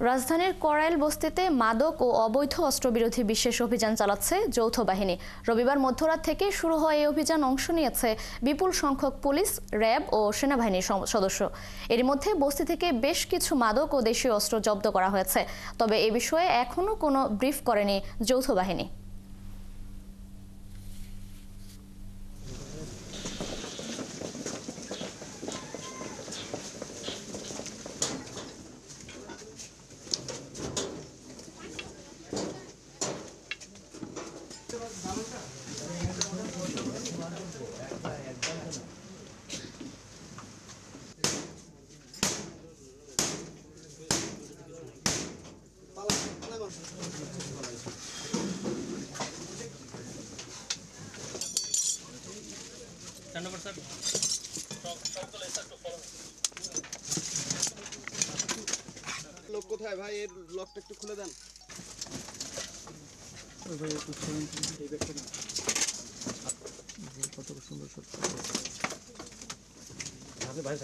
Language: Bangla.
রাজধানীর কড়াইল বস্তিতে মাদক ও অবৈধ অস্ত্রবিরোধী বিশেষ অভিযান চালাচ্ছে যৌথ বাহিনী। রবিবার মধ্যরাত থেকে শুরু হওয়া এই অভিযান অংশ নিয়েছে বিপুল সংখ্যক পুলিশ, র্যাব ও সেনাবাহিনীর সদস্য। এর মধ্যে বস্তি থেকে বেশ কিছু মাদক ও দেশীয় অস্ত্র জব্দ করা হয়েছে। তবে এ বিষয়ে এখনও কোনো ব্রিফ করেনি যৌথ বাহিনী। লোক কোথায় ভাই? এর লকটা একটু খুলে দেন। ভাই একটু খুলেন এই ব্যাগটা না। কত সুন্দর সত্য। ভাই